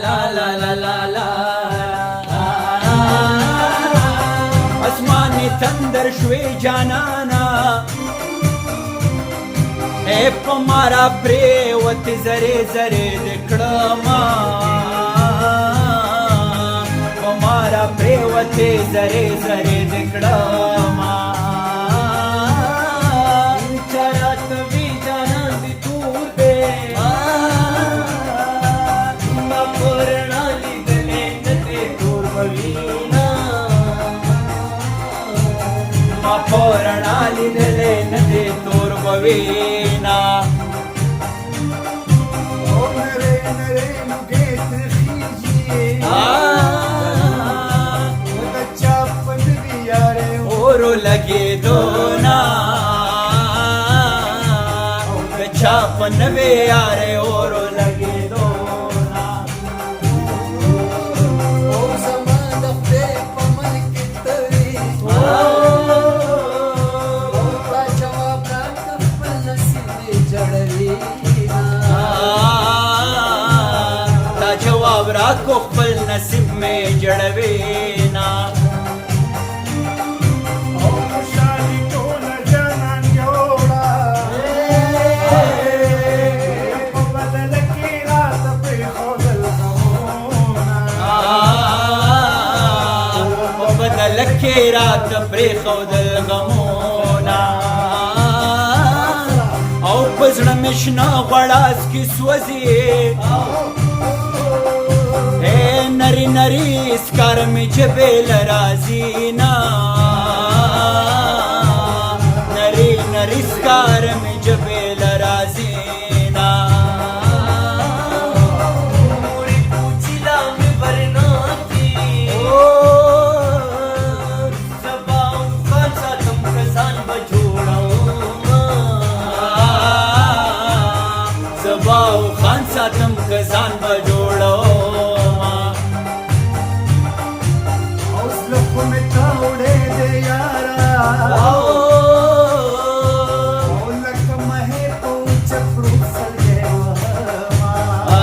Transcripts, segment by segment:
لا لا لا لا لا اسماني تندر شوي جانانا اے پمارا پریوت زره زره دکڑما پمارا پریوت زره زره دکڑما چرات وی جانا دی دور دے ما پورنا لی دلے نتے دور بوینا ما پورنا لی دلے نتے دور بوینا اورو لگے دونا کچھا پنوے یارے اورو لگے دونا او زمان دفتے پمل کی تری تا جواب رات پل نصیب جڑوینا تا جواب رات کو پل نصیب میں جڑوینا لکه رات پرې ښودل غمونه او په زړه مې شنه غوړاس کې سوځي نری نری سکار مې جبې له راځي نه نری نری سکار مې جبې له راځي نه ساتم کزان بجوڑو اوس لکو میں تاوڑے دے یارا او لکا مہے کو چپرو سلگے وہما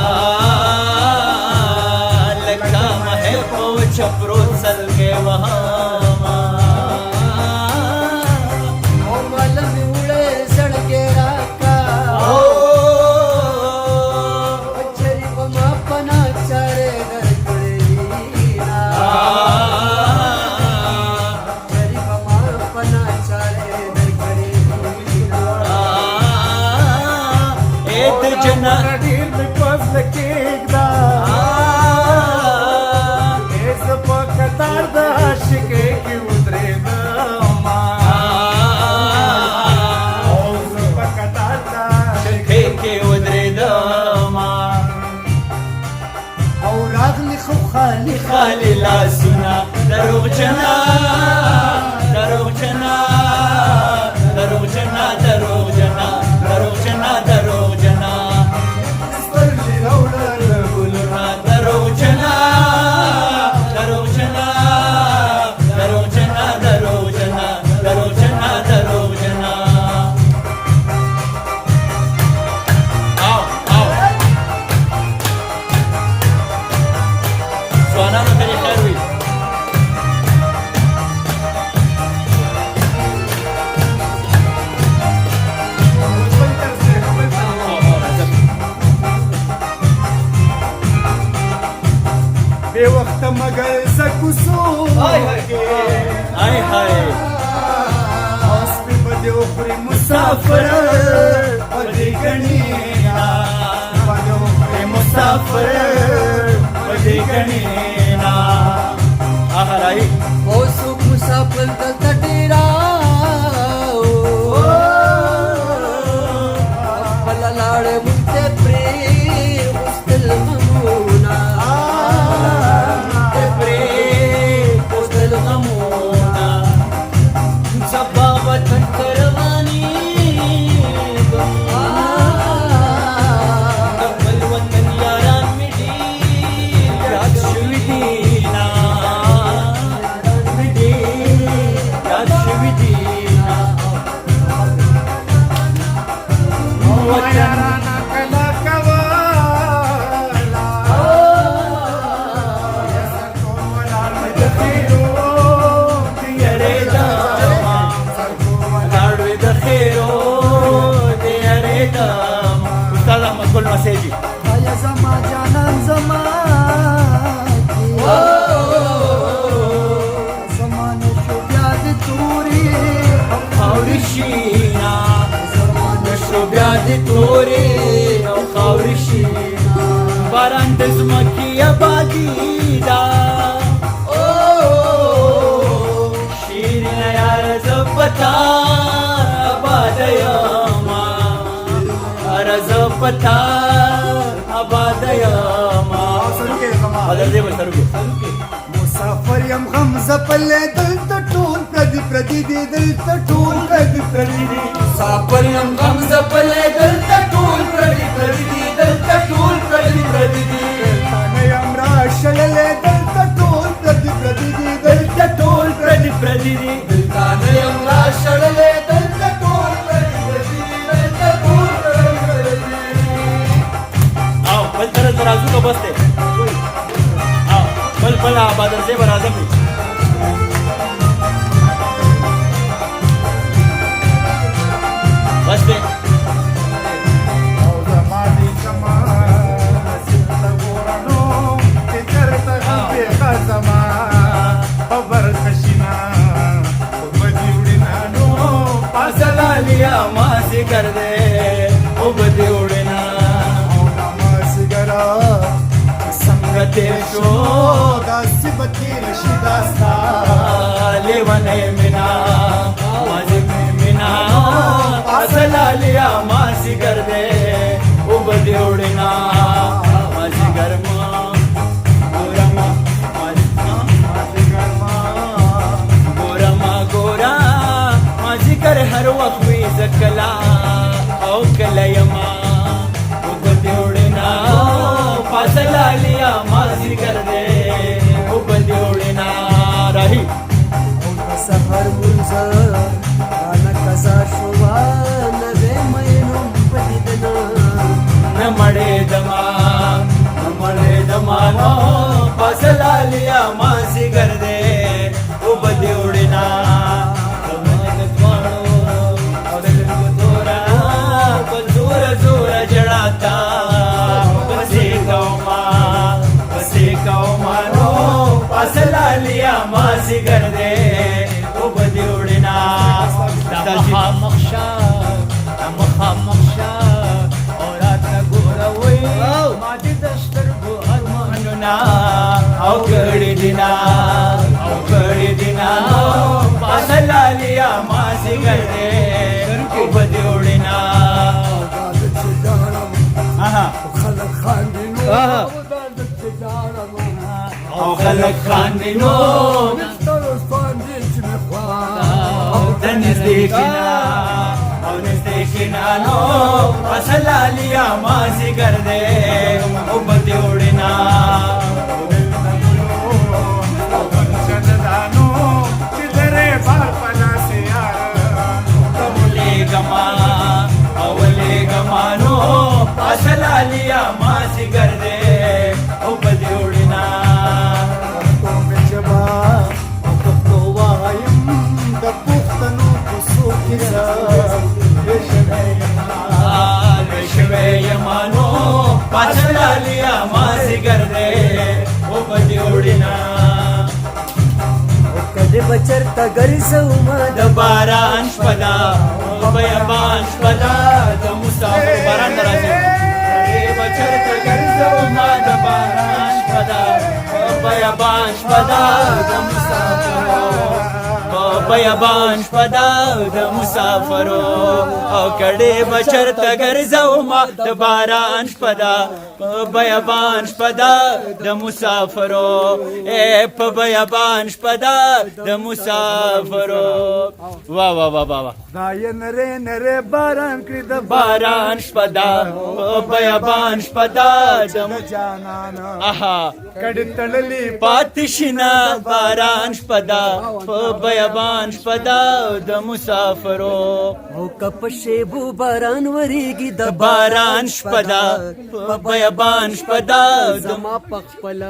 لکا مہے کو چپرو سلگے وہما او ملم اڑے سڑکے راکا خالی لاسونا دروغ جنا دروغ جنا دروغ جنا دروغ جنا دروغ جنا دروغ جنا دروغ جنا دروغ جنا دروغ جنا دروغ جنا دروغ جنا دروغ جنا آو آو سوانانو ته خیر وي بے وقت مگر سکسو آئے ہائے آس پہ بدے اخری مسافر بدے گنینا بدے اخری مسافر بدے گنینا آہر آئی او سوک مسافر دلتا ڈیرا پلا لاڑے منتے پری غسل ممونا Shividi دې تورې او خاورې شي باران د ځمکې آبادي ده شیرینه یاره زه په تا آباده یمه یاره زه په تا آباده یمه بدل دې به سرو کې مسافر یم غم زپلې دلته ټول پردي دي دلته ټول پردي دي مسافر یم غم زپلې دلته ټول پردي دي دلته ټول پردي دي تانه یم را شړلې دلته ټول پردي دي دلته ټول پردي دي تانه یم را شړلې دلته ټول پردي دي دلته ټول پردي دي او بل طرف درازو کا بس دی او بل آبادن سے برازم دی بس دی او زماني کما نصیب ورانو چې چرته به قسما خبر خشینا وبدی وړینا نو پاسلا لیا ماسی کر دے او بدی اڑنا او نماز ګرا संगत शो داسې بتی رشي داستا لیوانے منا ماجی میں منا پاسلا لیا ماسی کر دے او بدی اڑنا ماسی گرما گورما ماسی گرما گورا ماسی کر ہر وقت وی زکلا او کلا یما او بدی اڑنا فاصلہ لیا ماضی کر دے او بدی اڑنا رہی او سحر منځه انا کزا شوا نه مینو پدیدنا نمڑے دما نو فاصلہ لیا ماضی کر دے او بدی اڑنا زورا جڑاتا فاصلہ لیا ماسی کر دے او بدی اڑنا مخشا اور آتا گورا وی ماتی دستر گو ارمانونا او کڑی دینا فاصلہ لیا ماسی کر دے او بدی اڑنا خلق خاندینو او خلق خاندینو ترس باندې چې مخوا نزدیکینا نو فاصلہ لیا ماسی کر دے او بدی اڑنا چندانو چې درې بار پنا سي یار اولے گمانو فاصلہ لیا ماسی کر دے او بدی اڑنا تو مې جبا پښتو وایم د پښتنو کوڅو کې شوے یمانو فاصلہ لیا ماسی کر دے او بدی اڑنا کدی بچر تا ګرځو ما د باران شپدا بیابان شپدا د مسافر باران درازي بچر ته ګرځو ما د باران شپدا بیابان شپدا د مسافر بیابان شپدا د مسافرو او کړي بچر ته ګرځو ما د باران شپدا بیابان شپدا د مسافرو اے په بیابان شپدا د مسافرو وا وا وا وا دا یې نره باران کړی د باران شپدا بیابان شپدا د جانانا آها کډ تړلې پاتشنا باران شپدا بیابان شپدا د مسافرو او کپ شیبو باران وریږي د باران شپدا بیابان شپدا زما پخپل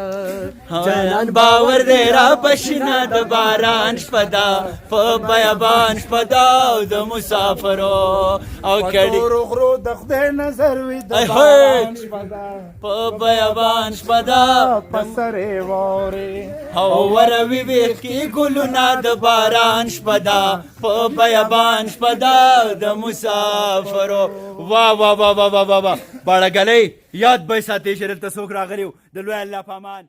جانان باور دې را پښینا د باران شپدا بیابان شپدا د مسافرو او کړي غرو د خدای نظر وي د ای باران شپدا بیابان شپدا پسرې ووري او وروي وی کی ګلونه د باران باران شپه ده په بیابان شپه ده د مسافرو. واه واه واه واه واه واه باړه ګلۍ یاد به یې ساتې چې دلته څوک راغلي و. د لوی الله په امان.